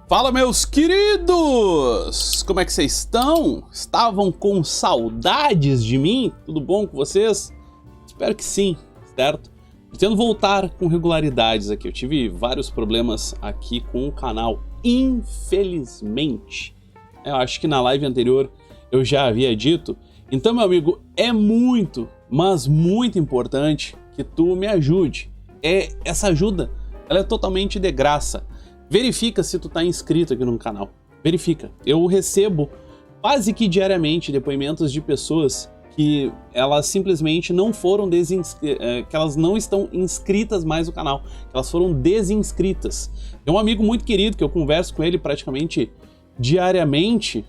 Fala, meus queridos! Como é que vocês estão? Estavam com saudades de mim? Tudo bom com vocês? Espero que sim, certo? Pretendo voltar com regularidades aqui. Eu tive vários problemas aqui com o canal, infelizmente. Eu acho que na live anterior eu já havia dito. Então, meu amigo, é muito, mas muito importante que tu me ajude. Essa ajuda, ela é totalmente de graça. Verifica se tu tá inscrito aqui no canal. Verifica. Eu recebo quase que diariamente depoimentos de pessoas que elas simplesmente não foram que elas não estão inscritas mais no canal, que elas foram desinscritas. Tem um amigo muito querido que eu converso com ele praticamente diariamente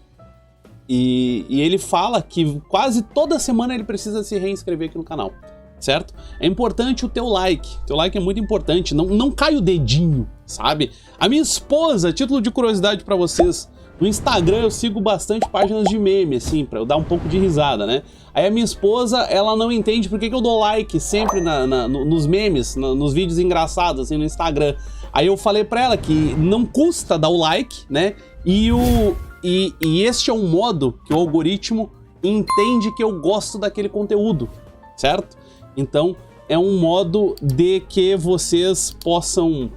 e ele fala que quase toda semana ele precisa se reinscrever aqui no canal, certo? É importante o teu like é muito importante, não cai o dedinho, sabe? A minha esposa, título de curiosidade pra vocês, no Instagram eu sigo bastante páginas de meme, assim, pra eu dar um pouco de risada, né? Aí a minha esposa, ela não entende por que eu dou like sempre nos memes, nos vídeos engraçados, assim, no Instagram. Aí eu falei pra ela que não custa dar o like, né? E este é um modo que o algoritmo entende que eu gosto daquele conteúdo, certo? Então, é um modo de que vocês possam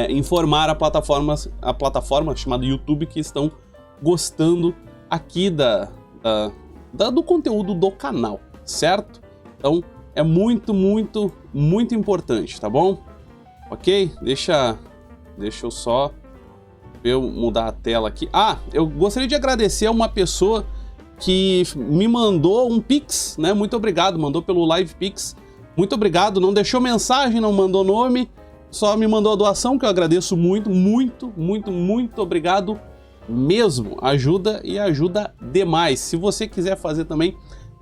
informar a plataforma chamada YouTube que estão gostando aqui do conteúdo do canal, certo? Então, é muito, muito, muito importante, tá bom? Ok? Deixa eu só mudar a tela aqui. Ah, eu gostaria de agradecer a uma pessoa que me mandou um Pix, né? Muito obrigado, mandou pelo Live Pix. Muito obrigado, não deixou mensagem, não mandou nome, só me mandou a doação, que eu agradeço muito, muito, muito, muito obrigado mesmo. Ajuda e ajuda demais. Se você quiser fazer também,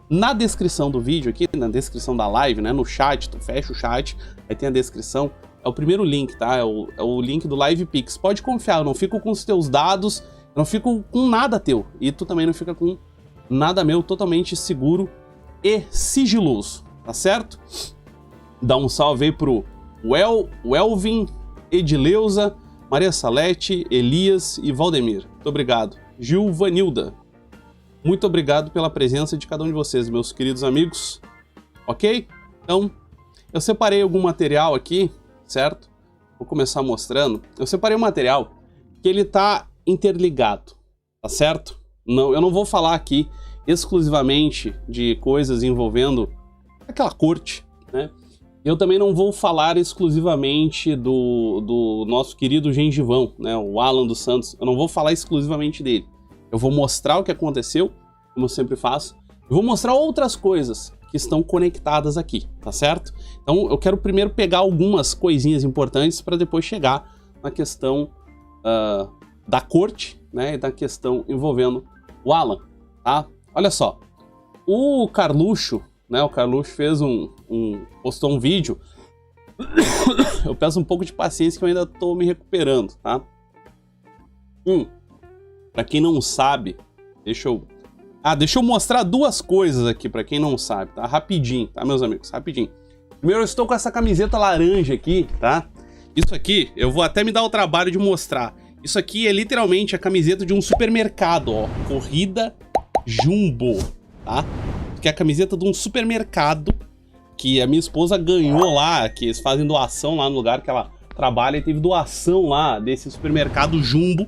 na descrição do vídeo aqui, na descrição da live, né? No chat, tu fecha o chat, aí tem a descrição. É o primeiro link, tá? É o link do Live Pix. Pode confiar, eu não fico com os teus dados, eu não fico com nada teu. E tu também não fica com nada meu, totalmente seguro e sigiloso, tá certo? Dá um salve aí pro Welvin, Edileuza, Maria Salete, Elias e Valdemir. Muito obrigado. Gilvanilda. Muito obrigado pela presença de cada um de vocês, meus queridos amigos. Ok? Então, eu separei algum material aqui, certo? Vou começar mostrando. Eu separei um material que ele tá interligado, tá certo? Não, eu não vou falar aqui exclusivamente de coisas envolvendo aquela corte, né? Eu também não vou falar exclusivamente do nosso querido gengivão, né? O Alan dos Santos. Eu não vou falar exclusivamente dele. Eu vou mostrar o que aconteceu, como eu sempre faço. Eu vou mostrar outras coisas que estão conectadas aqui, tá certo? Então eu quero primeiro pegar algumas coisinhas importantes para depois chegar na questão da corte, né? E da questão envolvendo o Alan, tá? Olha só, o Carluxo, né? O Carluxo fez postou um vídeo. Eu peço um pouco de paciência que eu ainda tô me recuperando, tá? Pra quem não sabe, deixa eu mostrar duas coisas aqui pra quem não sabe, tá? Rapidinho, tá, meus amigos? Rapidinho. Primeiro, eu estou com essa camiseta laranja aqui, tá? Isso aqui, eu vou até me dar o trabalho de mostrar. Isso aqui é literalmente a camiseta de um supermercado, ó. Corrida Jumbo, tá? Que é a camiseta de um supermercado que a minha esposa ganhou lá, que eles fazem doação lá no lugar que ela trabalha, e teve doação lá desse supermercado Jumbo,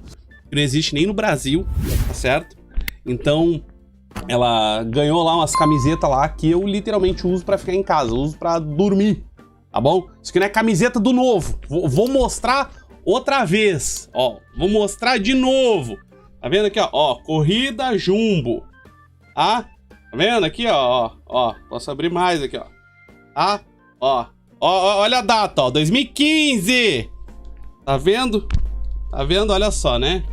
que não existe nem no Brasil, tá certo? Então, ela ganhou lá umas camisetas lá que eu literalmente uso pra ficar em casa, uso pra dormir, tá bom? Isso aqui não é camiseta do novo, vou mostrar outra vez, ó, vou mostrar de novo. Tá vendo aqui, ó, Corrida Jumbo, tá? Tá vendo aqui, ó, posso abrir mais aqui, ó, tá? Ó, olha a data, ó, 2015, tá vendo? Tá vendo? Olha só, né?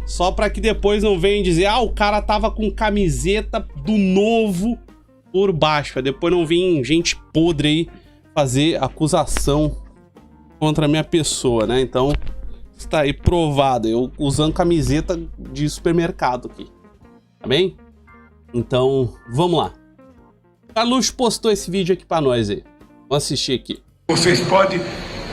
Só pra que depois não venham dizer, ah, o cara tava com camiseta do novo por baixo, pra depois não vir gente podre aí fazer acusação contra a minha pessoa, né? Então, está aí provado, eu usando camiseta de supermercado aqui, tá bem? Então, vamos lá. Carluxo postou esse vídeo aqui pra nós aí. Vamos assistir aqui. Vocês podem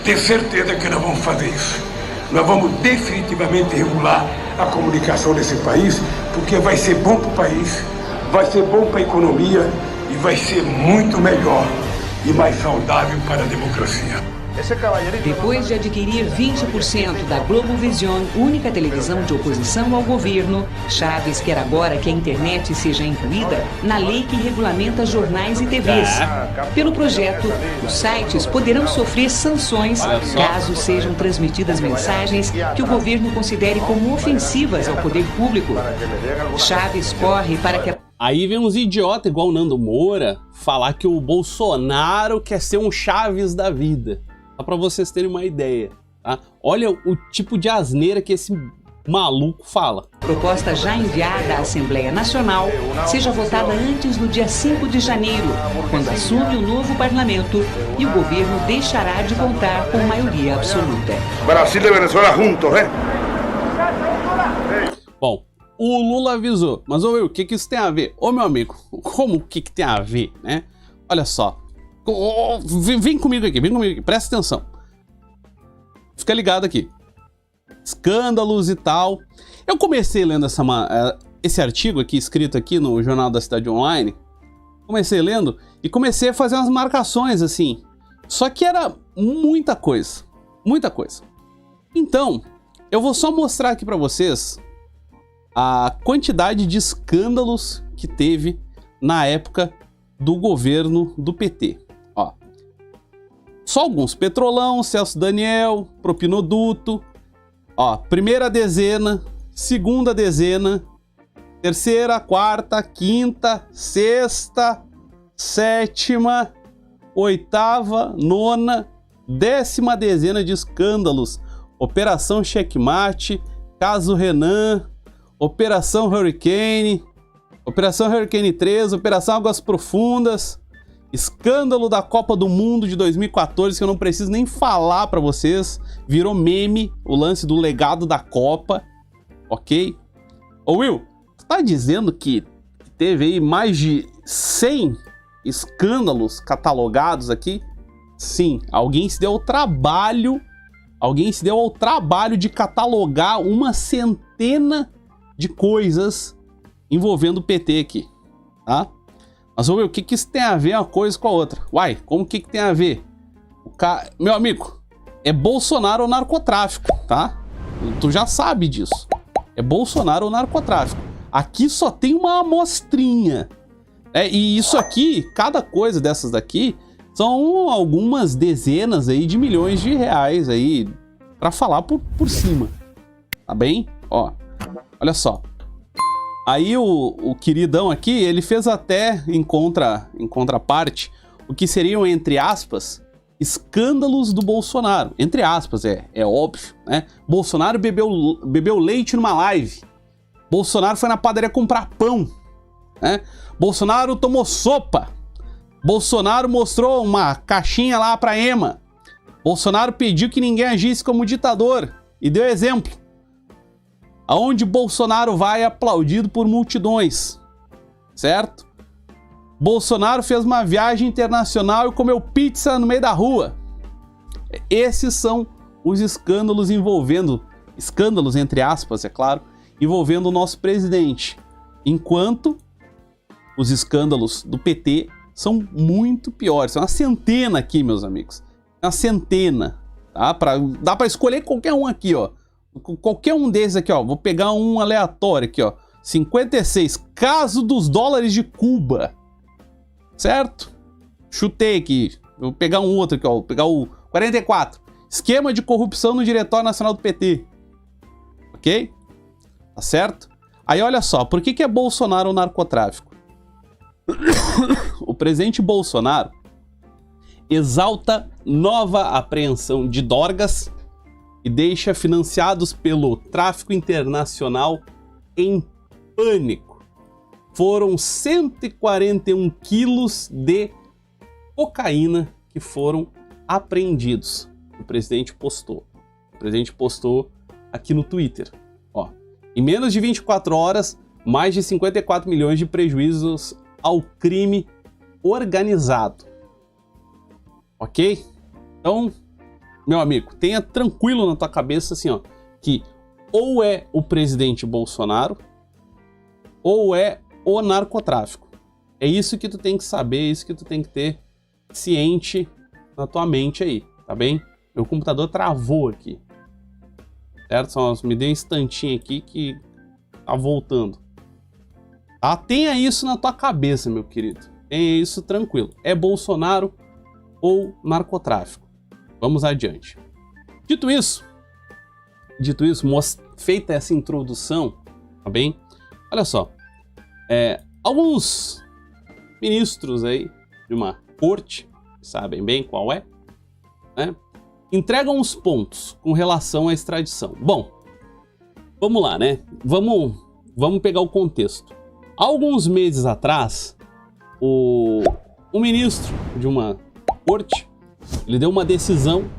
ter certeza que não vão fazer isso. Nós vamos definitivamente regular a comunicação desse país, porque vai ser bom para o país, vai ser bom para a economia e vai ser muito melhor e mais saudável para a democracia. Depois de adquirir 20% da Globovision, única televisão de oposição ao governo, Chaves quer agora que a internet seja incluída na lei que regulamenta jornais e TVs. Pelo projeto, os sites poderão sofrer sanções caso sejam transmitidas mensagens que o governo considere como ofensivas ao poder público. Chaves corre para que Aí vem uns idiotas igual o Nando Moura falar que o Bolsonaro quer ser um Chaves da vida. Só pra vocês terem uma ideia, tá? Olha o tipo de asneira que esse maluco fala. A proposta já enviada à Assembleia Nacional seja votada antes do dia 5 de janeiro, quando assume o novo parlamento e o governo deixará de contar com maioria absoluta. Brasil e Venezuela juntos, hein? Bom, o Lula avisou, mas ô, o que isso tem a ver? Ô, meu amigo, como o que tem a ver, né? Olha só. Vem comigo aqui, presta atenção. Fica ligado aqui. Escândalos e tal. Eu comecei lendo esse artigo aqui, escrito aqui no Jornal da Cidade Online. Comecei lendo e comecei a fazer umas marcações assim. Só que era muita coisa. Muita coisa. Então, eu vou só mostrar aqui pra vocês a quantidade de escândalos que teve na época do governo do PT. Ó, só alguns: Petrolão, Celso Daniel, Propinoduto, ó, primeira dezena, segunda dezena, terceira, quarta, quinta, sexta, sétima, oitava, nona, 10ª dezena de escândalos: Operação Checkmate, Caso Renan, Operação Hurricane, Operação Hurricane 3, Operação Águas Profundas, escândalo da Copa do Mundo de 2014, que eu não preciso nem falar pra vocês, virou meme o lance do legado da Copa, ok? Ô Will, você tá dizendo que teve aí mais de 100 escândalos catalogados aqui? Sim, alguém se deu ao trabalho de catalogar uma centena de coisas envolvendo o PT aqui, tá? Mas vamos ver o que isso tem a ver uma coisa com a outra. Uai, como que tem a ver? Meu amigo, é Bolsonaro ou narcotráfico, tá? Tu já sabe disso. É Bolsonaro ou narcotráfico. Aqui só tem uma amostrinha. E isso aqui, cada coisa dessas daqui, são algumas dezenas aí de milhões de reais aí, pra falar por cima. Tá bem? Ó, olha só. Aí o queridão aqui, ele fez até, em contraparte, o que seriam, entre aspas, escândalos do Bolsonaro. Entre aspas, é óbvio, né? Bolsonaro bebeu leite numa live. Bolsonaro foi na padaria comprar pão, né? Bolsonaro tomou sopa. Bolsonaro mostrou uma caixinha lá pra Ema. Bolsonaro pediu que ninguém agisse como ditador e deu exemplo. Aonde Bolsonaro vai, aplaudido por multidões, certo? Bolsonaro fez uma viagem internacional e comeu pizza no meio da rua. Esses são os escândalos escândalos entre aspas, é claro, envolvendo o nosso presidente. Enquanto os escândalos do PT são muito piores. São uma centena aqui, meus amigos. Uma centena, tá? Dá pra escolher qualquer um aqui, ó. Qualquer um desses aqui, ó. Vou pegar um aleatório aqui, ó. 56. Caso dos dólares de Cuba. Certo? Chutei aqui. Vou pegar um outro aqui, ó. Vou pegar o 44. Esquema de corrupção no Diretório Nacional do PT. Ok? Tá certo? Aí olha só. Por que é Bolsonaro ou narcotráfico? O presidente Bolsonaro exalta nova apreensão de drogas e deixa financiados pelo tráfico internacional em pânico. Foram 141 quilos de cocaína que foram apreendidos. O presidente postou. O presidente postou aqui no Twitter. Ó, em menos de 24 horas, mais de 54 milhões de prejuízos ao crime organizado. Ok? Então, meu amigo, tenha tranquilo na tua cabeça assim, ó, que ou é o presidente Bolsonaro ou é o narcotráfico. É isso que tu tem que saber, é isso que tu tem que ter ciente na tua mente aí, tá bem? Meu computador travou aqui, certo? Só me dê um instantinho aqui que tá voltando. Tá? Tenha isso na tua cabeça, meu querido. Tenha isso tranquilo. É Bolsonaro ou narcotráfico? Vamos adiante. Dito isso, feita essa introdução, tá bem? Olha só, alguns ministros aí de uma corte, sabem bem qual é, né? Entregam os pontos com relação à extradição. Bom, vamos lá, né? Vamos pegar o contexto. Alguns meses atrás, o ministro de uma corte, ele deu uma decisão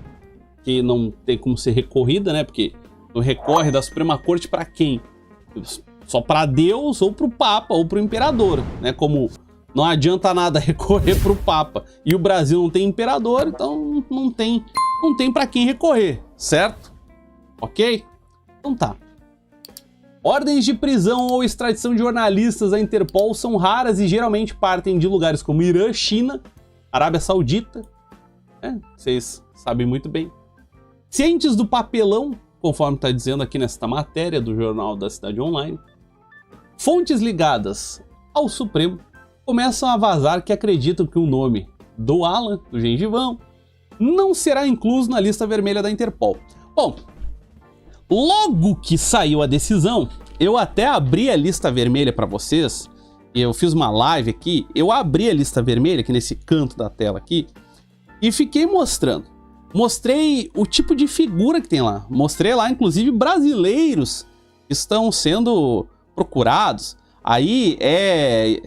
que não tem como ser recorrida, né? Porque não recorre da Suprema Corte para quem? Só para Deus ou para o Papa ou para o Imperador, né? Como não adianta nada recorrer para o Papa e o Brasil não tem imperador, então não tem para quem recorrer, certo? Ok? Então tá. Ordens de prisão ou extradição de jornalistas da Interpol são raras e geralmente partem de lugares como Irã, China, Arábia Saudita, né? Vocês sabem muito bem. Cientes do papelão, conforme está dizendo aqui nesta matéria do Jornal da Cidade Online, fontes ligadas ao Supremo começam a vazar que acreditam que o nome do Alan, do Gengivão, não será incluso na lista vermelha da Interpol. Bom, logo que saiu a decisão, eu até abri a lista vermelha para vocês, eu fiz uma live aqui, eu abri a lista vermelha aqui nesse canto da tela aqui e fiquei mostrando. Mostrei o tipo de figura que tem lá, mostrei lá inclusive brasileiros que estão sendo procurados. Aí é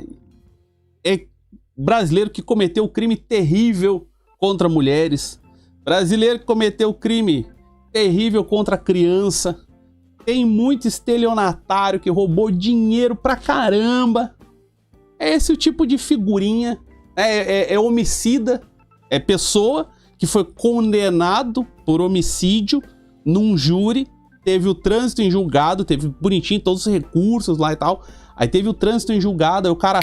brasileiro que cometeu crime terrível contra mulheres, brasileiro que cometeu crime terrível contra criança, tem muito estelionatário que roubou dinheiro pra caramba. É esse o tipo de figurinha, é homicida, é pessoa que foi condenado por homicídio num júri, teve o trânsito em julgado, teve bonitinho todos os recursos lá e tal, aí teve o trânsito em julgado, aí o cara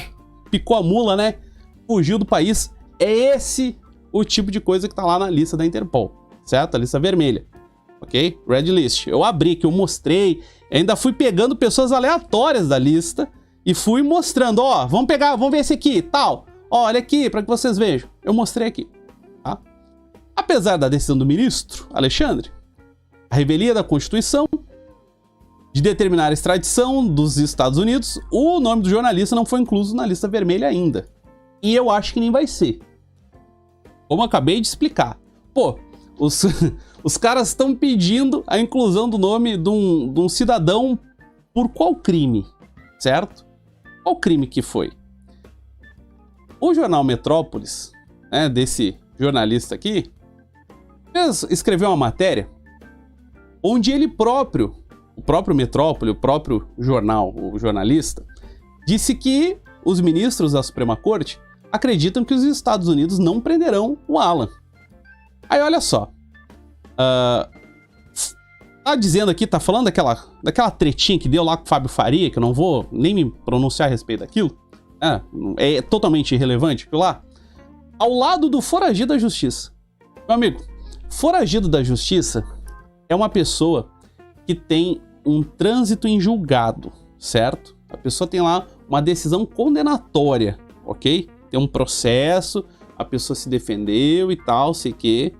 picou a mula, né, fugiu do país. É esse o tipo de coisa que tá lá na lista da Interpol, certo? A lista vermelha, ok? Red List. Eu abri aqui, eu mostrei, ainda fui pegando pessoas aleatórias da lista e fui mostrando, ó, vamos ver esse aqui, tal, ó, olha aqui, para que vocês vejam. Eu mostrei aqui, tá? Apesar da decisão do ministro Alexandre, a revelia da Constituição de determinar a extradição dos Estados Unidos, o nome do jornalista não foi incluso na lista vermelha ainda. E eu acho que nem vai ser. Como eu acabei de explicar. Pô, os caras estão pedindo a inclusão do nome de um cidadão por qual crime, certo? Qual crime que foi? O jornal Metrópolis, né, desse jornalista aqui, escreveu uma matéria onde ele próprio, o próprio Metrópole, o próprio jornal, o jornalista, disse que os ministros da Suprema Corte acreditam que os Estados Unidos não prenderão o Alan. Aí olha só, tá dizendo aqui, tá falando daquela tretinha que deu lá com o Fábio Faria, que eu não vou nem me pronunciar a respeito daquilo, é totalmente irrelevante aquilo lá, ao lado do foragido da justiça. Meu amigo, foragido da justiça é uma pessoa que tem um trânsito em julgado, certo? A pessoa tem lá uma decisão condenatória, ok? Tem um processo, a pessoa se defendeu e tal, sei que.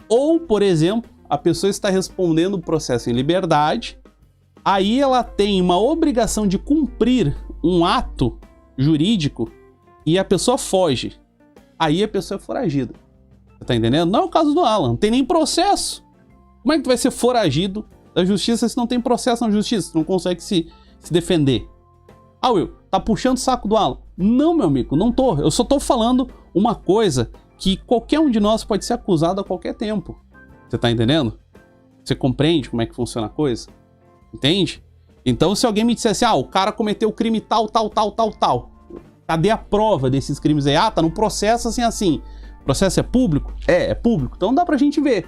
Ou, por exemplo, a pessoa está respondendo o processo em liberdade, aí ela tem uma obrigação de cumprir um ato jurídico e a pessoa foge. Aí a pessoa é foragida. Você tá entendendo? Não é o caso do Alan, não tem nem processo. Como é que tu vai ser foragido da justiça se não tem processo na justiça? Tu não consegue se defender. Ah, Will, tá puxando o saco do Alan. Não, meu amigo, não tô. Eu só tô falando uma coisa que qualquer um de nós pode ser acusado a qualquer tempo. Você tá entendendo? Você compreende como é que funciona a coisa? Entende? Então, se alguém me dissesse, o cara cometeu crime tal, cadê a prova desses crimes aí? Tá no processo assim. O processo é público? É público. Então dá pra gente ver.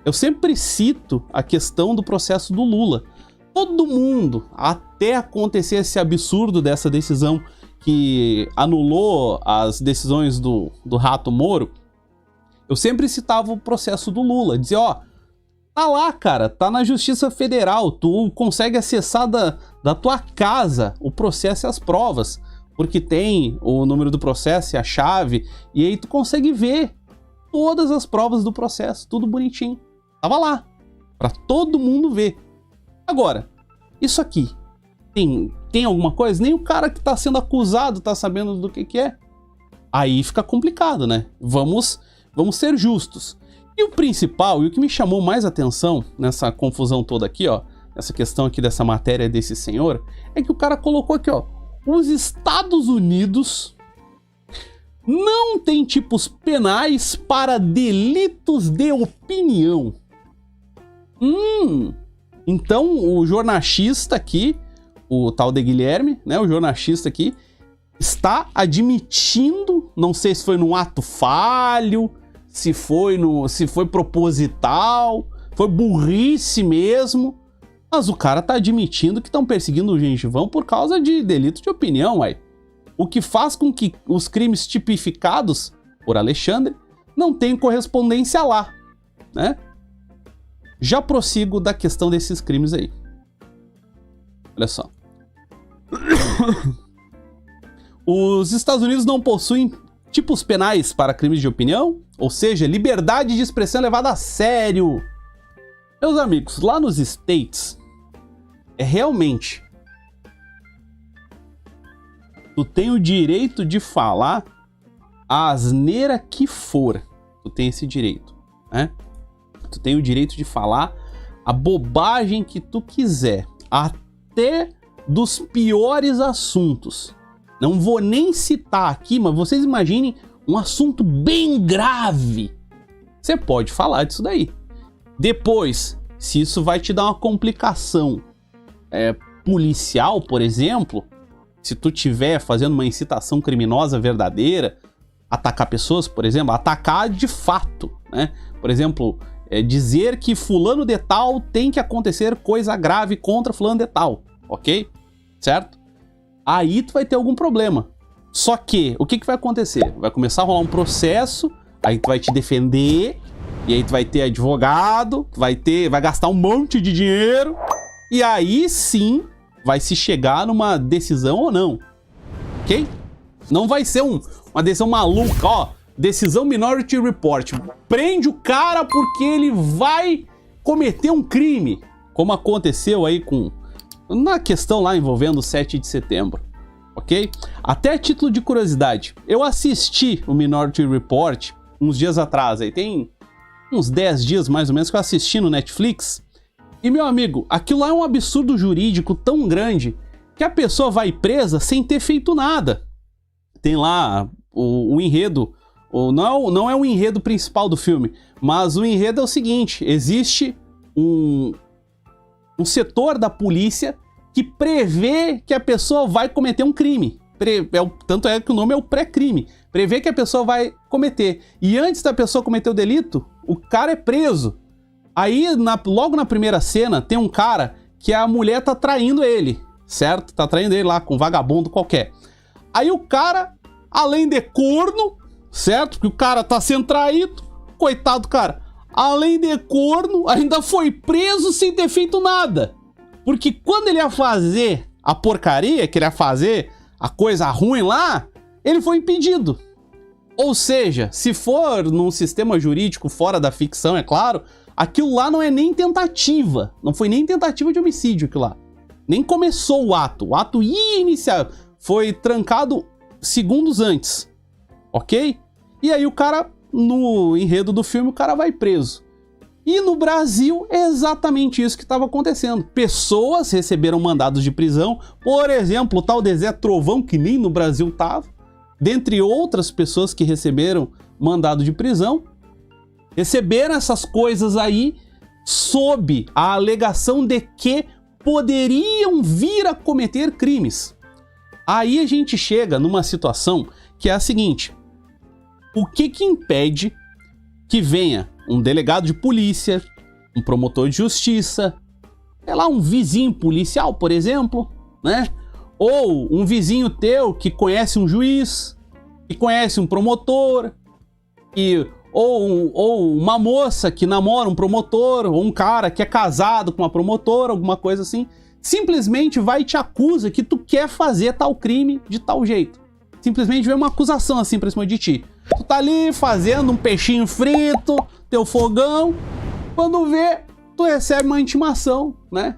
eu sempre cito a questão do processo do Lula. Todo mundo, até acontecer esse absurdo dessa decisão que anulou as decisões do Rato Moro, eu sempre citava o processo do Lula. Dizia, ó, tá lá, cara, tá na Justiça Federal, tu consegue acessar da tua casa o processo e as provas, porque tem o número do processo e a chave, e aí tu consegue ver todas as provas do processo, tudo bonitinho. Tava lá, pra todo mundo ver. Agora, isso aqui, tem alguma coisa? Nem o cara que tá sendo acusado tá sabendo do que é. Aí fica complicado, né? Vamos ser justos. E o principal, e o que me chamou mais atenção nessa confusão toda aqui, ó, essa questão aqui dessa matéria desse senhor, é que o cara colocou aqui, ó, os Estados Unidos não tem tipos penais para delitos de opinião. Então o jornalista aqui, o tal de Guilherme, né, o jornalista aqui, está admitindo, não sei se foi num ato falho, se foi proposital, foi burrice mesmo, mas o cara tá admitindo que estão perseguindo o gengivão por causa de delito de opinião, uai. O que faz com que os crimes tipificados por Alexandre não tenham correspondência lá, né? Já prossigo da questão desses crimes aí. Olha só. Os Estados Unidos não possuem tipos penais para crimes de opinião, ou seja, liberdade de expressão levada a sério. Meus amigos, lá nos States, realmente, tu tem o direito de falar a asneira que for. Tu tem esse direito, né? Tu tem o direito de falar a bobagem que tu quiser, até dos piores assuntos. Não vou nem citar aqui, mas vocês imaginem um assunto bem grave. Você pode falar disso daí. Depois, se isso vai te dar uma complicação policial, por exemplo, se tu estiver fazendo uma incitação criminosa verdadeira, atacar pessoas, por exemplo, atacar de fato, né? Por exemplo, dizer que fulano de tal tem que acontecer coisa grave contra fulano de tal, ok? Certo? Aí tu vai ter algum problema. Só que, o que vai acontecer? Vai começar a rolar um processo, aí tu vai te defender, e aí tu vai ter advogado, vai gastar um monte de dinheiro, e aí sim vai se chegar numa decisão ou não, ok? Não vai ser uma decisão maluca, ó, decisão Minority Report, prende o cara porque ele vai cometer um crime, como aconteceu aí na questão lá envolvendo o 7 de setembro, ok? Até a título de curiosidade, eu assisti o Minority Report uns dias atrás, aí tem uns 10 dias mais ou menos que eu assisti no Netflix, e meu amigo, aquilo lá é um absurdo jurídico tão grande que a pessoa vai presa sem ter feito nada. Tem lá o enredo, não é o enredo principal do filme, mas o enredo é o seguinte, existe um setor da polícia que prevê que a pessoa vai cometer um crime. Tanto é que o nome é o pré-crime. Prevê que a pessoa vai cometer. E antes da pessoa cometer o delito, o cara é preso. Aí, logo na primeira cena, tem um cara que a mulher tá traindo ele, certo? Tá traindo ele lá com um vagabundo qualquer. Aí o cara, além de corno, certo? Porque o cara tá sendo traído, coitado do cara. Além de corno, ainda foi preso sem ter feito nada. Porque quando ele ia fazer a porcaria, que ele ia fazer a coisa ruim lá, ele foi impedido. Ou seja, se for num sistema jurídico fora da ficção, é claro, aquilo lá não é nem tentativa. Não foi nem tentativa de homicídio aquilo lá. Nem começou o ato. O ato ia iniciar. Foi trancado segundos antes. Ok? E aí o cara, no enredo do filme, o cara vai preso. E no Brasil é exatamente isso que estava acontecendo. Pessoas receberam mandados de prisão, por exemplo, o tal de Zé Trovão, que nem no Brasil estava, dentre outras pessoas que receberam mandado de prisão, receberam essas coisas aí sob a alegação de que poderiam vir a cometer crimes. Aí a gente chega numa situação que é a seguinte: o que impede que venha um delegado de polícia, um promotor de justiça, sei lá, um vizinho policial, por exemplo, né? Ou um vizinho teu que conhece um juiz, que conhece um promotor, ou uma moça que namora um promotor, ou um cara que é casado com uma promotora, alguma coisa assim, simplesmente vai e te acusa que tu quer fazer tal crime de tal jeito. Simplesmente vem uma acusação assim pra cima de ti. Tu tá ali fazendo um peixinho frito, teu fogão, quando vê, tu recebe uma intimação, né?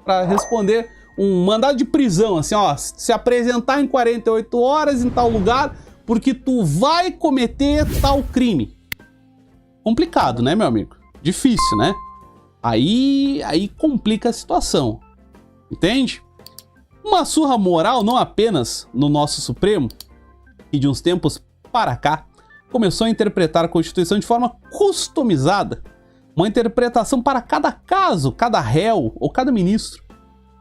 Pra responder um mandado de prisão, assim, ó, se apresentar em 48 horas em tal lugar, porque tu vai cometer tal crime. Complicado, né, meu amigo? Difícil, né? Aí complica a situação. Entende? Uma surra moral não apenas no nosso Supremo, que de uns tempos para cá começou a interpretar a Constituição de forma customizada, uma interpretação para cada caso, cada réu ou cada ministro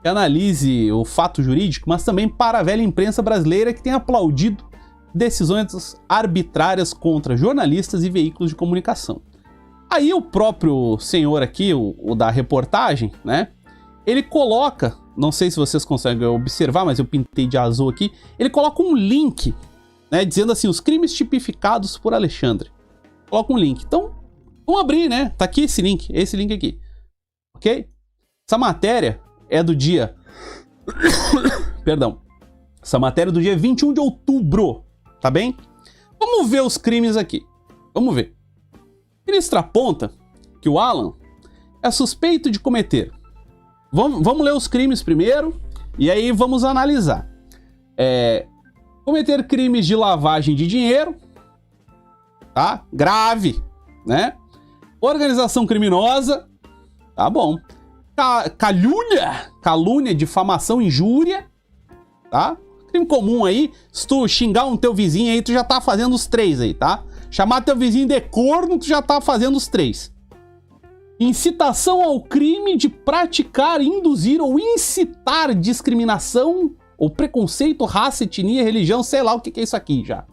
que analise o fato jurídico, mas também para a velha imprensa brasileira que tem aplaudido decisões arbitrárias contra jornalistas e veículos de comunicação. Aí o próprio senhor aqui, o da reportagem, né? Ele coloca, não sei se vocês conseguem observar, mas eu pintei de azul aqui, ele coloca um link, né, dizendo assim, os crimes tipificados por Alexandre. Coloca um link. Então, vamos abrir, né? Tá aqui esse link aqui. Ok? Essa matéria é do dia... Perdão. Essa matéria é do dia 21 de outubro, tá bem? Vamos ver os crimes aqui. Vamos ver. O ministro aponta que o Alan é suspeito de cometer... Vamos ler os crimes primeiro e aí vamos analisar. Cometer crimes de lavagem de dinheiro, tá? Grave, né? Organização criminosa, tá bom. Calúnia, difamação, injúria, tá? Crime comum aí, se tu xingar um teu vizinho aí, tu já tá fazendo os 3 aí, tá? Chamar teu vizinho de corno, tu já tá fazendo os 3. Incitação ao crime de praticar, induzir ou incitar discriminação ou preconceito, raça, etnia, religião, sei lá o que é isso aqui já,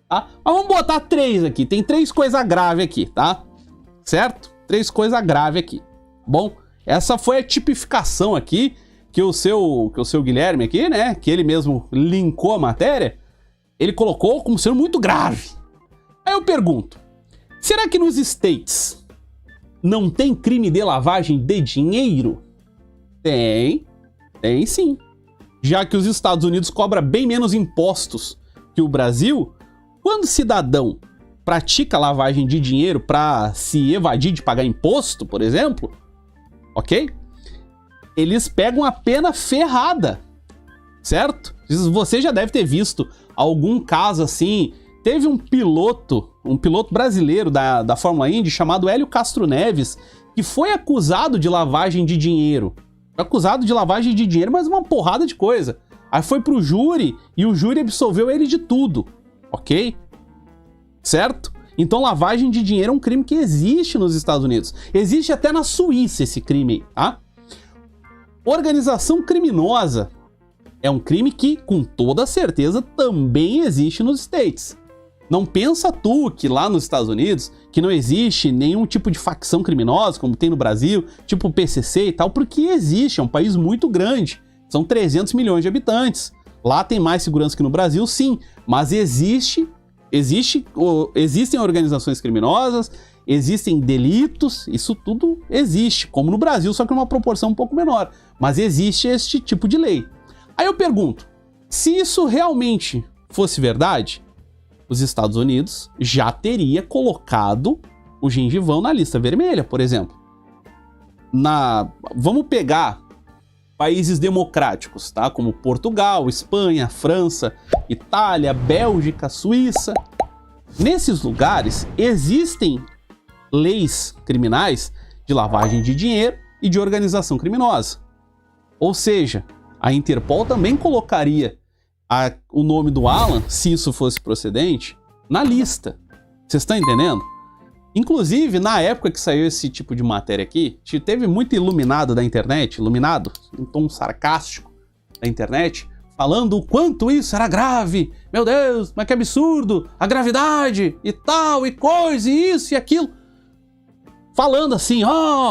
tá? Mas vamos botar 3 aqui, tem 3 coisas graves aqui, tá? Certo? 3 coisas graves aqui. Bom, essa foi a tipificação aqui que o seu Guilherme aqui, né, que ele mesmo linkou a matéria, ele colocou como sendo muito grave. Aí eu pergunto, será que nos States não tem crime de lavagem de dinheiro? Tem sim. Já que os Estados Unidos cobram bem menos impostos que o Brasil, quando o cidadão pratica lavagem de dinheiro para se evadir de pagar imposto, por exemplo, ok? Eles pegam a pena ferrada, certo? Você já deve ter visto algum caso assim. Teve um piloto brasileiro da Fórmula Indy chamado Hélio Castro Neves, que foi acusado de lavagem de dinheiro. Foi acusado de lavagem de dinheiro, mas uma porrada de coisa. Aí foi pro júri e o júri absolveu ele de tudo, ok? Certo? Então lavagem de dinheiro é um crime que existe nos Estados Unidos. Existe até na Suíça esse crime, tá? Organização criminosa é um crime que, com toda certeza, também existe nos States. Não pensa tu que lá nos Estados Unidos que não existe nenhum tipo de facção criminosa, como tem no Brasil, tipo o PCC e tal, porque existe, é um país muito grande, são 300 milhões de habitantes. Lá tem mais segurança que no Brasil, sim, mas existem organizações criminosas, existem delitos, isso tudo existe, como no Brasil, só que numa proporção um pouco menor, mas existe este tipo de lei. Aí eu pergunto, se isso realmente fosse verdade, os Estados Unidos já teria colocado o gengivão na lista vermelha, por exemplo. Vamos pegar países democráticos, tá? Como Portugal, Espanha, França, Itália, Bélgica, Suíça. Nesses lugares existem leis criminais de lavagem de dinheiro e de organização criminosa. Ou seja, a Interpol também colocaria o nome do Alan, se isso fosse procedente, na lista. Vocês estão entendendo? Inclusive, na época que saiu esse tipo de matéria aqui, teve muito iluminado da internet, iluminado, em tom sarcástico da internet, falando o quanto isso era grave. Meu Deus, mas que absurdo, a gravidade e tal, e coisa, e isso e aquilo. falando assim,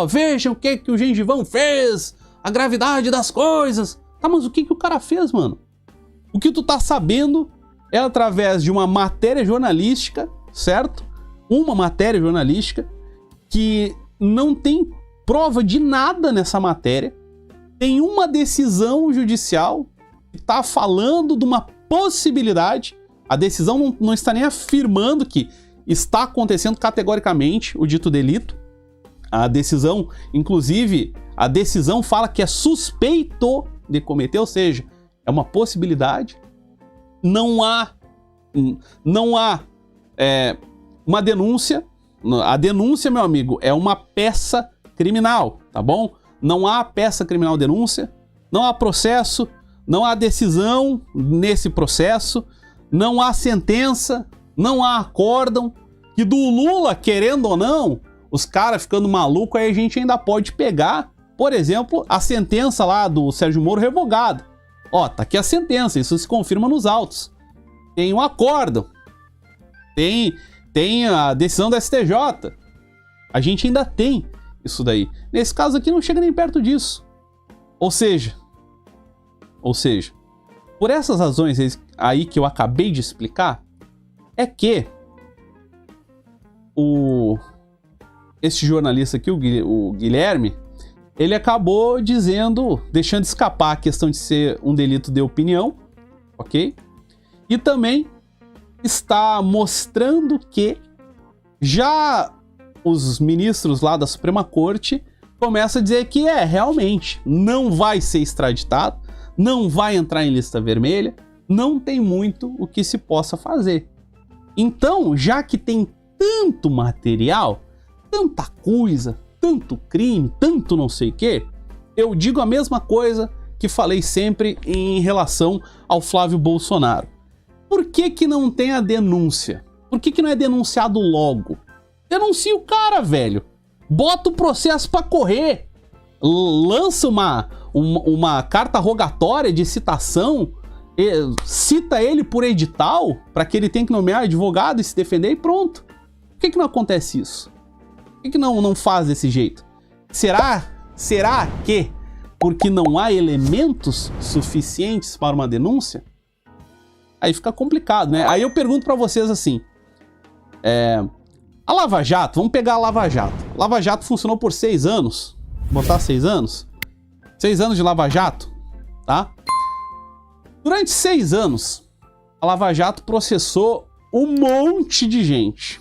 vejam o que o gengivão fez, a gravidade das coisas. Tá, mas o que o cara fez, mano? O que tu tá sabendo é através de uma matéria jornalística, certo? Uma matéria jornalística que não tem prova de nada nessa matéria. Tem uma decisão judicial que tá falando de uma possibilidade. A decisão não está nem afirmando que está acontecendo categoricamente o dito delito. A decisão, inclusive, a decisão fala que é suspeito de cometer, ou seja, é uma possibilidade. Não há uma denúncia. A denúncia, meu amigo, é uma peça criminal, tá bom? Não há peça criminal denúncia, não há processo, não há decisão nesse processo, não há sentença, não há acórdão. E do Lula, querendo ou não, os caras ficando malucos, aí a gente ainda pode pegar, por exemplo, a sentença lá do Sérgio Moro revogada. Ó, tá aqui a sentença, isso se confirma nos autos. Tem um acórdão, tem a decisão da STJ. A gente ainda tem isso daí. Nesse caso aqui não chega nem perto disso. Ou seja, por essas razões aí que eu acabei de explicar, é que esse jornalista aqui, o Guilherme, ele acabou deixando escapar a questão de ser um delito de opinião, ok? E também está mostrando que já os ministros lá da Suprema Corte começam a dizer que realmente não vai ser extraditado, não vai entrar em lista vermelha, não tem muito o que se possa fazer. Então, já que tem tanto material, tanta coisa, tanto crime, tanto não sei o quê, eu digo a mesma coisa que falei sempre em relação ao Flávio Bolsonaro. Por que não tem a denúncia? Por que não é denunciado logo? Denuncia o cara, velho. Bota o processo pra correr. Lança uma carta rogatória de citação, cita ele por edital, para que ele tenha que nomear advogado e se defender e pronto. Por que não acontece isso? Por que não faz desse jeito? Será que porque não há elementos suficientes para uma denúncia? Aí fica complicado, né? Aí eu pergunto pra vocês assim, a Lava Jato, vamos pegar a Lava Jato. Lava Jato funcionou por 6 anos. Vou botar 6 anos? 6 anos de Lava Jato, tá? Durante 6 anos, a Lava Jato processou um monte de gente,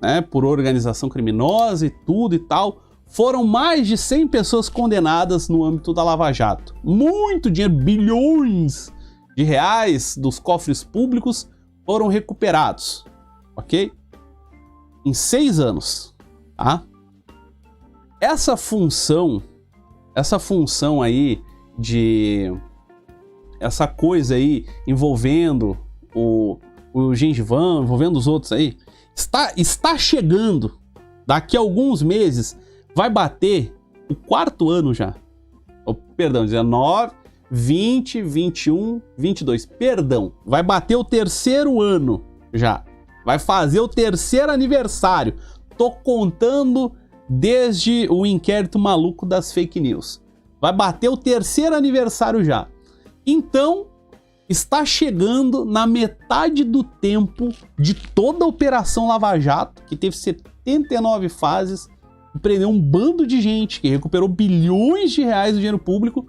né? Por organização criminosa e tudo e tal. Foram mais de 100 pessoas condenadas no âmbito da Lava Jato. Muito dinheiro, bilhões de reais dos cofres públicos foram recuperados, ok? Em 6 anos, tá? Essa função aí essa coisa aí envolvendo o gengivão, envolvendo os outros aí, está chegando, daqui a alguns meses, vai bater o 4º ano já. Perdão, 19, 20, 21, 22, perdão, vai bater o 3º ano já. Vai fazer o 3º aniversário. Tô contando desde o inquérito maluco das fake news. Vai bater o 3º aniversário já. Então, está chegando na metade do tempo de toda a Operação Lava Jato, que teve 79 fases, que prendeu um bando de gente, que recuperou bilhões de reais do dinheiro público,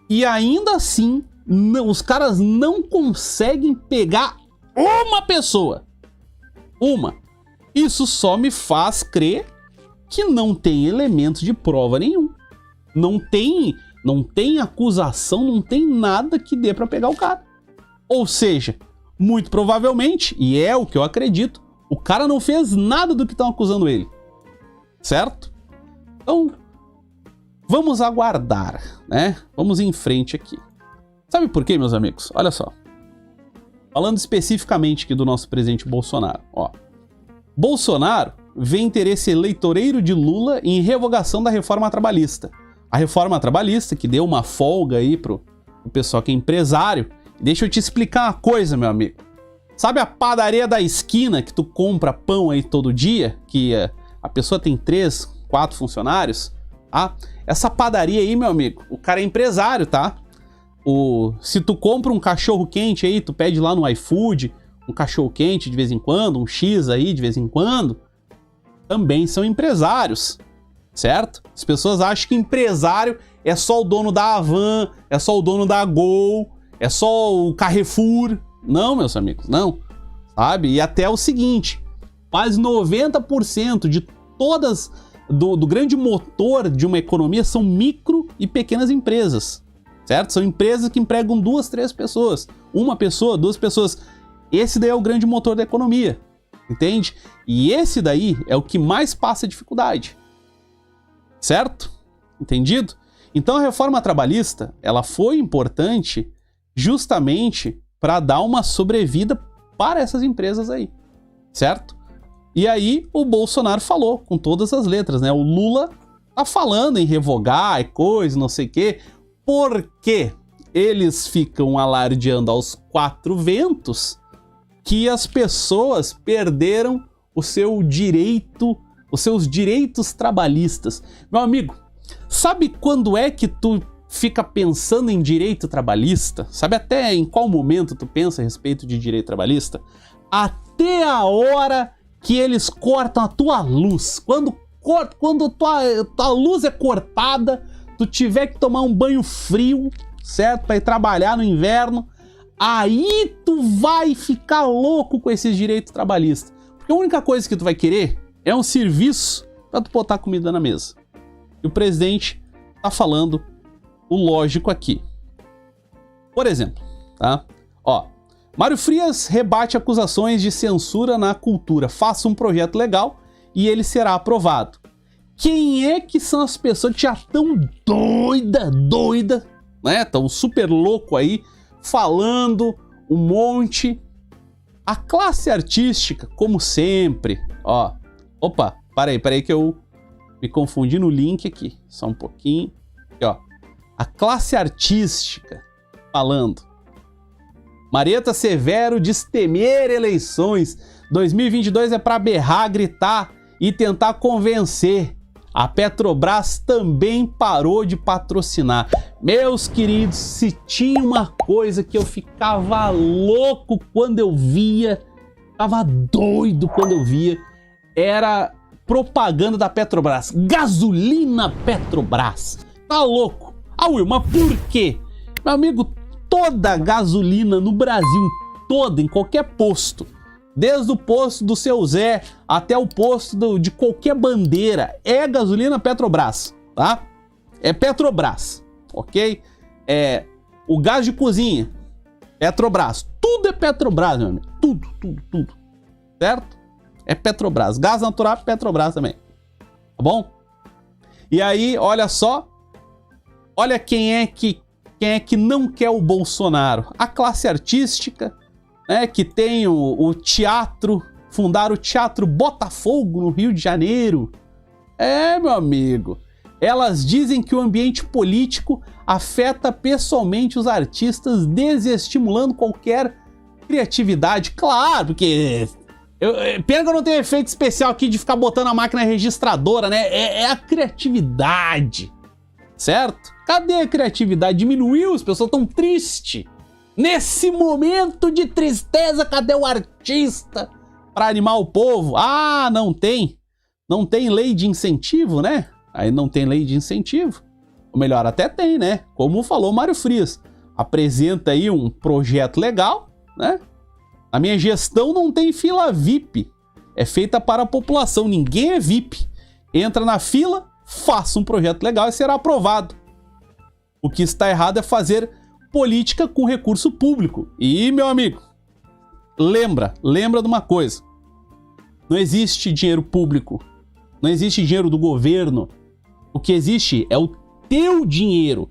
e ainda assim, os caras não conseguem pegar uma pessoa. Uma. Isso só me faz crer que não tem elementos de prova nenhum. Não tem acusação, não tem nada que dê pra pegar o cara. Ou seja, muito provavelmente, e é o que eu acredito, o cara não fez nada do que estão acusando ele. Certo? Então, vamos aguardar, né? Vamos em frente aqui. Sabe por quê, meus amigos? Olha só. Falando especificamente aqui do nosso presidente Bolsonaro, ó. Bolsonaro vê interesse eleitoreiro de Lula em revogação da reforma trabalhista. A reforma trabalhista que deu uma folga aí pro pessoal que é empresário. Deixa eu te explicar uma coisa, meu amigo. Sabe a padaria da esquina que tu compra pão aí todo dia? Que a pessoa tem 3, 4 funcionários, tá? Essa padaria aí, meu amigo, o cara é empresário, tá? Se tu compra um cachorro quente aí, tu pede lá no iFood, um cachorro quente de vez em quando, um X aí de vez em quando, também são empresários, certo? As pessoas acham que empresário é só o dono da Havan, é só o dono da Gol, é só o Carrefour. Não, meus amigos, não. Sabe? E até o seguinte, quase 90% de todas, do grande motor de uma economia são micro e pequenas empresas, certo? São empresas que empregam 2, 3 pessoas, 1 pessoa, 2 pessoas. Esse daí é o grande motor da economia, entende? E esse daí é o que mais passa dificuldade, certo? Entendido? Então a reforma trabalhista, ela foi importante justamente para dar uma sobrevida para essas empresas aí, certo? E aí o Bolsonaro falou com todas as letras, né? O Lula tá falando em revogar e coisa, não sei o quê, porque eles ficam alardeando aos 4 ventos que as pessoas perderam o seu direito, os seus direitos trabalhistas. Meu amigo, sabe quando é que tu fica pensando em direito trabalhista? Sabe até em qual momento tu pensa a respeito de direito trabalhista? Até a hora que eles cortam a tua luz. Quando tua luz é cortada, tu tiver que tomar um banho frio, certo? Para ir trabalhar no inverno, aí tu vai ficar louco com esses direitos trabalhistas. Porque a única coisa que tu vai querer é um serviço para tu botar comida na mesa. E o presidente tá falando o lógico aqui. Por exemplo, tá? Ó, Mário Frias rebate acusações de censura na cultura. Faça um projeto legal e ele será aprovado. Quem é que são as pessoas que já estão doida, né? Tão super louco aí, falando um monte. A classe artística, como sempre, ó. Opa, parei que eu me confundi no link aqui. Só um pouquinho. Aqui, ó. A classe artística falando. Marieta Severo diz temer eleições. 2022 é para berrar, gritar e tentar convencer. A Petrobras também parou de patrocinar. Meus queridos, se tinha uma coisa que eu ficava louco quando eu via, ficava doido quando eu via, era propaganda da Petrobras. Gasolina Petrobras. Tá louco? Ah, Will, mas por quê? Meu amigo, toda gasolina no Brasil, toda, em qualquer posto, desde o posto do Seu Zé até o posto de qualquer bandeira, é gasolina Petrobras, tá? É Petrobras, ok? É o gás de cozinha, Petrobras. Tudo é Petrobras, meu amigo. Tudo. Certo? É Petrobras. Gás natural, Petrobras também. Tá bom? E aí, olha só. Olha quem é que não quer o Bolsonaro. A classe artística, né, que tem o teatro, fundaram o Teatro Botafogo no Rio de Janeiro. É, meu amigo. Elas dizem que o ambiente político afeta pessoalmente os artistas, desestimulando qualquer criatividade. Claro, porque pena que eu não tenho efeito especial aqui de ficar botando a máquina registradora, né? É a criatividade, certo? Cadê a criatividade? Diminuiu, as pessoas estão tristes. Nesse momento de tristeza, cadê o artista para animar o povo? Ah, não tem lei de incentivo, né? Aí não tem lei de incentivo. Ou melhor, até tem, né? Como falou Mário Frias. Apresenta aí um projeto legal, né? A minha gestão não tem fila VIP. É feita para a população, ninguém é VIP. Entra na fila, faça um projeto legal e será aprovado. O que está errado é fazer política com recurso público. E, meu amigo, lembra de uma coisa. Não existe dinheiro público. Não existe dinheiro do governo. O que existe é o teu dinheiro.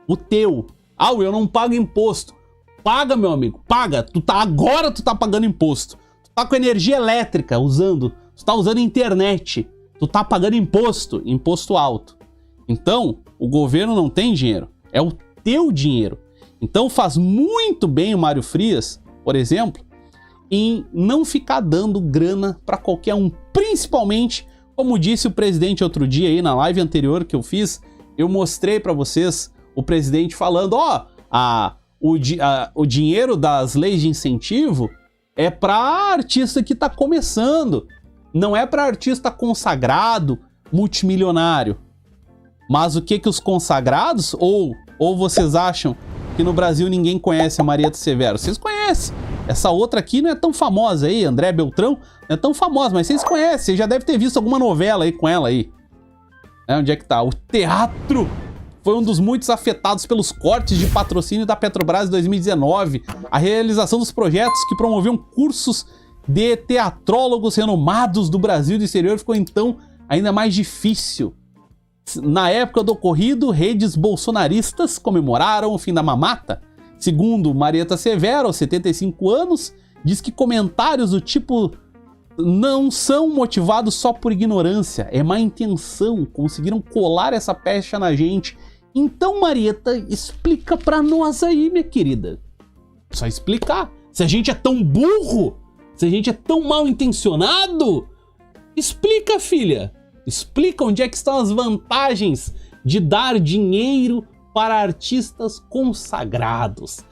O teu. Ah, eu não pago imposto. Paga, meu amigo. Paga. Agora tu tá pagando imposto. Tu tá com energia elétrica usando. Tu tá usando internet. Tu tá pagando imposto. Imposto alto. Então, o governo não tem dinheiro. É o teu dinheiro. Então faz muito bem o Mário Frias, por exemplo, em não ficar dando grana para qualquer um, principalmente Como disse o presidente outro dia aí na live anterior que eu fiz, eu mostrei pra vocês o presidente falando, o dinheiro das leis de incentivo é pra artista que tá começando, não é pra artista consagrado, multimilionário. Mas o que os consagrados, ou vocês acham que no Brasil ninguém conhece a Marieta Severo? Vocês conhecem. Essa outra aqui não é tão famosa aí, André Beltrão, não é tão famosa, mas vocês conhecem, vocês já devem ter visto alguma novela aí com ela aí. Onde é que tá? O teatro foi um dos muitos afetados pelos cortes de patrocínio da Petrobras em 2019. A realização dos projetos que promoviam cursos de teatrólogos renomados do Brasil e do exterior ficou então ainda mais difícil. Na época do ocorrido, redes bolsonaristas comemoraram o fim da mamata. Segundo Marieta Severo, aos 75 anos, diz que comentários do tipo não são motivados só por ignorância, é má intenção, conseguiram colar essa pecha na gente. Então, Marieta, explica pra nós aí, minha querida. Só explicar. Se a gente é tão burro, se a gente é tão mal intencionado, explica, filha. Explica onde é que estão as vantagens de dar dinheiro para artistas consagrados.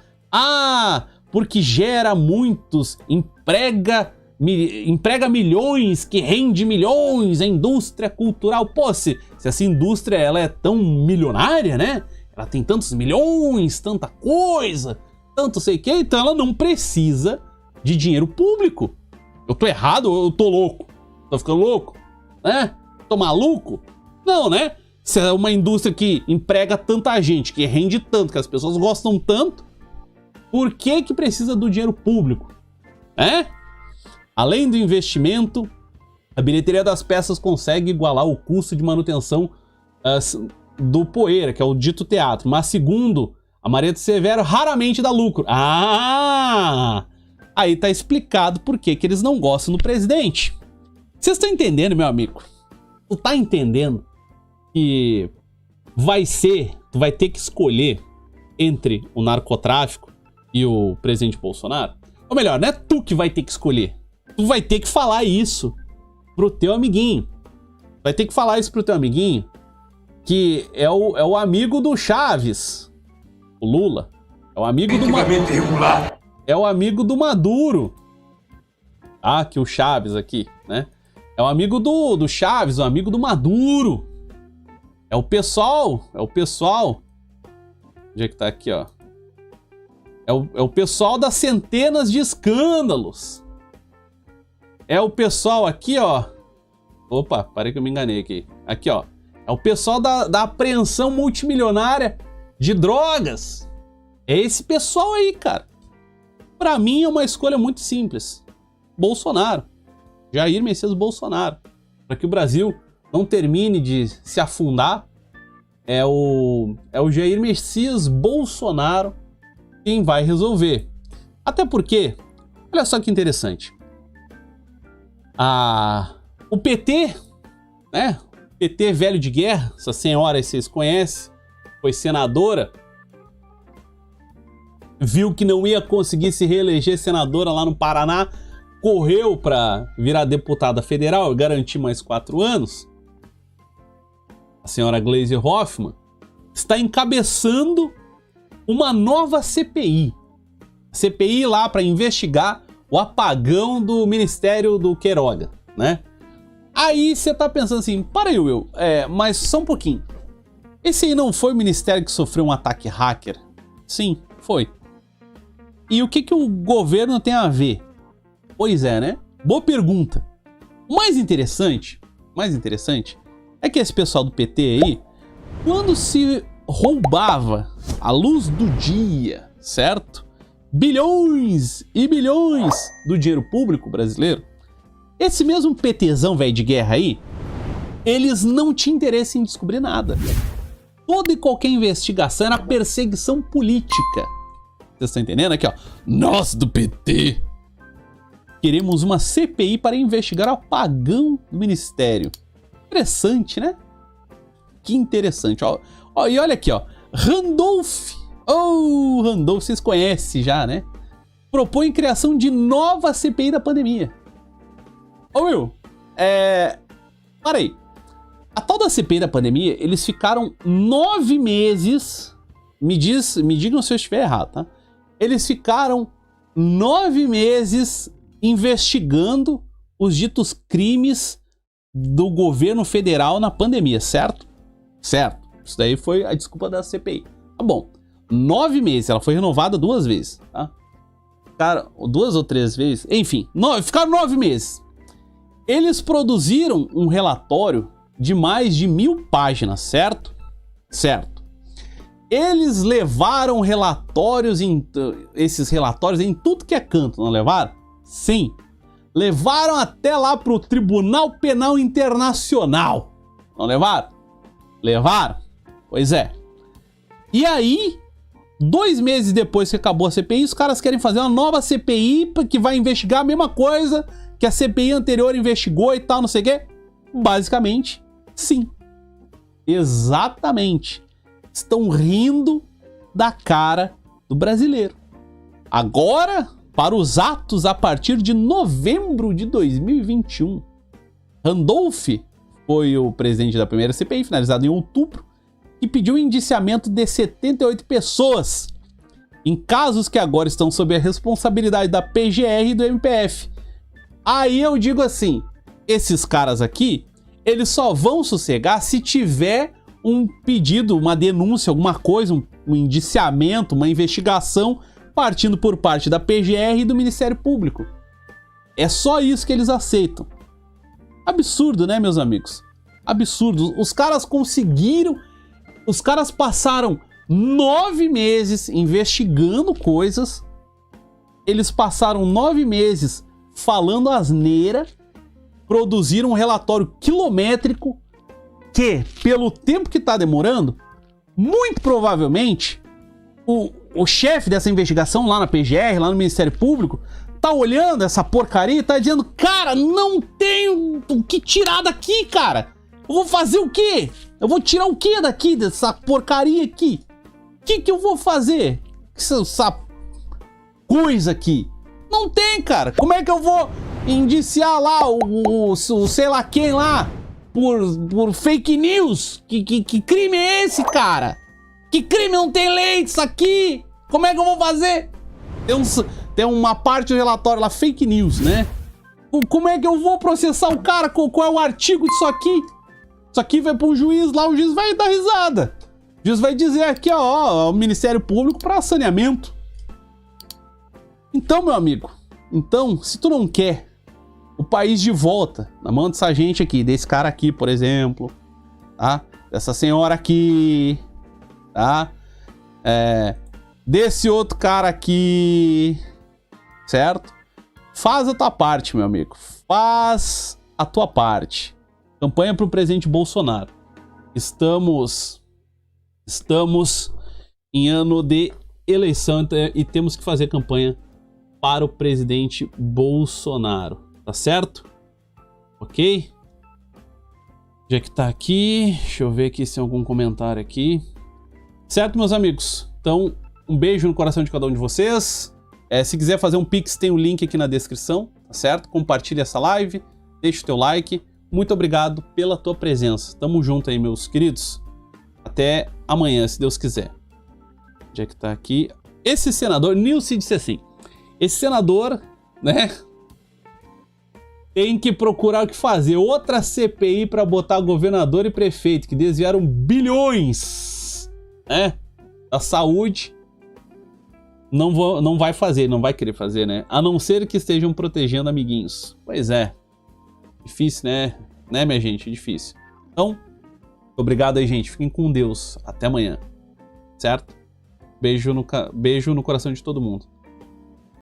Porque gera muitos, emprega milhões, que rende milhões, a indústria cultural. Pô, se essa indústria ela é tão milionária, né? Ela tem tantos milhões, tanta coisa, tanto sei o que, então ela não precisa de dinheiro público. Eu tô errado ou eu tô louco? Tô ficando louco? Né? Tô maluco? Não, né? Se é uma indústria que emprega tanta gente, que rende tanto, que as pessoas gostam tanto, por que precisa do dinheiro público? Além do investimento, a bilheteria das peças consegue igualar o custo de manutenção do Poeira, que é o dito teatro, mas segundo a Marieta Severo, raramente dá lucro. Aí tá explicado por que eles não gostam do presidente. Vocês estão entendendo, meu amigo? Tu tá entendendo que tu vai ter que escolher entre o narcotráfico e o presidente Bolsonaro? Ou melhor, não é tu que vai ter que escolher. Tu vai ter que falar isso pro teu amiguinho. Vai ter que falar isso pro teu amiguinho, que é o amigo do Chaves, o Lula. É o amigo do irregular. É o amigo do Maduro. Que o Chaves aqui, né? É o amigo do Chaves, o amigo do Maduro. É o pessoal. Onde é que tá aqui, ó? É o pessoal das centenas de escândalos. É o pessoal aqui, ó. Opa, parei que eu me enganei aqui. Aqui, ó. É o pessoal da apreensão multimilionária de drogas. É esse pessoal aí, cara. Pra mim é uma escolha muito simples. Bolsonaro. Jair Messias Bolsonaro. Para que o Brasil não termine de se afundar, é o Jair Messias Bolsonaro quem vai resolver. Até porque, olha só que interessante. O PT, né? PT velho de guerra, essa senhora aí vocês conhecem, foi senadora, viu que não ia conseguir se reeleger senadora lá no Paraná, correu para virar deputada federal e garantir mais 4 anos. A senhora Gleisi Hoffmann está encabeçando uma nova CPI. CPI lá para investigar o apagão do Ministério do Queiroga, né? Aí você tá pensando assim, para aí, Will, mas só um pouquinho. Esse aí não foi o ministério que sofreu um ataque hacker? Sim, foi. E o que o governo tem a ver? Pois é, né? Boa pergunta. O mais interessante é que esse pessoal do PT aí, quando se roubava à luz do dia, certo? Bilhões e bilhões do dinheiro público brasileiro, esse mesmo PTzão velho de guerra aí, eles não tinham interesse em descobrir nada. Toda e qualquer investigação era perseguição política. Vocês estão entendendo? Aqui, ó. Nós do PT queremos uma CPI para investigar o apagão do ministério. Interessante, né? Que interessante. Ó, e olha aqui, ó. Randolph. Randolph, vocês conhecem já, né? Propõe criação de nova CPI da pandemia. Will, Para aí. A tal da CPI da pandemia, eles ficaram 9 meses... Me digam se eu estiver errado, tá? Eles ficaram 9 meses investigando os ditos crimes do governo federal na pandemia, certo? Certo. Isso daí foi a desculpa da CPI. Tá bom. 9 meses. Ela foi renovada 2 vezes, tá? Cara, 2 ou 3 vezes. Enfim, ficaram 9 meses. Eles produziram um relatório de mais de 1000 páginas, certo? Certo. Eles levaram esses relatórios em tudo que é canto, não levaram? Sim. Levaram até lá pro Tribunal Penal Internacional. Não levaram? Levaram? Pois é. E aí, 2 meses depois que acabou a CPI, os caras querem fazer uma nova CPI que vai investigar a mesma coisa que a CPI anterior investigou e tal, não sei o quê. Basicamente, sim. Exatamente. Estão rindo da cara do brasileiro. Agora, para os atos a partir de novembro de 2021. Randolph foi o presidente da primeira CPI, finalizada em outubro, e pediu o indiciamento de 78 pessoas, em casos que agora estão sob a responsabilidade da PGR e do MPF. Aí eu digo assim, esses caras aqui, eles só vão sossegar se tiver um pedido, uma denúncia, alguma coisa, um indiciamento, uma investigação partindo por parte da PGR e do Ministério Público. É só isso que eles aceitam. Absurdo, né, meus amigos? Absurdo. Os caras conseguiram... Os caras passaram 9 meses investigando coisas. Eles passaram 9 meses falando asneira. Produziram um relatório quilométrico que, pelo tempo que tá demorando, muito provavelmente o chefe dessa investigação lá na PGR, lá no Ministério Público, tá olhando essa porcaria e tá dizendo, cara, não tenho o que tirar daqui, cara. Eu vou fazer o quê? Eu vou tirar o quê daqui, dessa porcaria aqui? O que eu vou fazer? Essa coisa aqui. Não tem, cara. Como é que eu vou indiciar lá o sei lá quem lá por fake news? Que crime é esse, cara? Que crime? Não tem lei disso aqui? Como é que eu vou fazer? Tem uma parte do relatório lá, fake news, né? Como é que eu vou processar o cara? Qual é o artigo disso aqui? Isso aqui vai para um juiz lá, o juiz vai dar risada. O juiz vai dizer aqui, ó, o Ministério Público para saneamento. Então, meu amigo, se tu não quer o país de volta, na mão dessa gente aqui, desse cara aqui, por exemplo, tá? Dessa senhora aqui, tá? Desse outro cara aqui, certo? Faz a tua parte, meu amigo. Faz a tua parte. Campanha pro presidente Bolsonaro. Estamos em ano de eleição e temos que fazer campanha para o presidente Bolsonaro. Tá certo? Ok? Já que tá aqui, deixa eu ver aqui se tem algum comentário aqui. Certo, meus amigos? Então, um beijo no coração de cada um de vocês. Se quiser fazer um Pix, tem o link aqui na descrição, tá certo? Compartilha essa live, deixa o teu like. Muito obrigado pela tua presença. Tamo junto aí, meus queridos. Até amanhã, se Deus quiser. Já que tá aqui. Esse senador, Nilce disse assim, esse senador, né, tem que procurar o que fazer. Outra CPI para botar governador e prefeito, que desviaram bilhões, né, da saúde. Não vai fazer, não vai querer fazer, né? A não ser que estejam protegendo amiguinhos. Pois é. Difícil, né? Né, minha gente? Difícil. Então, obrigado aí, gente. Fiquem com Deus. Até amanhã. Certo? Beijo no coração de todo mundo.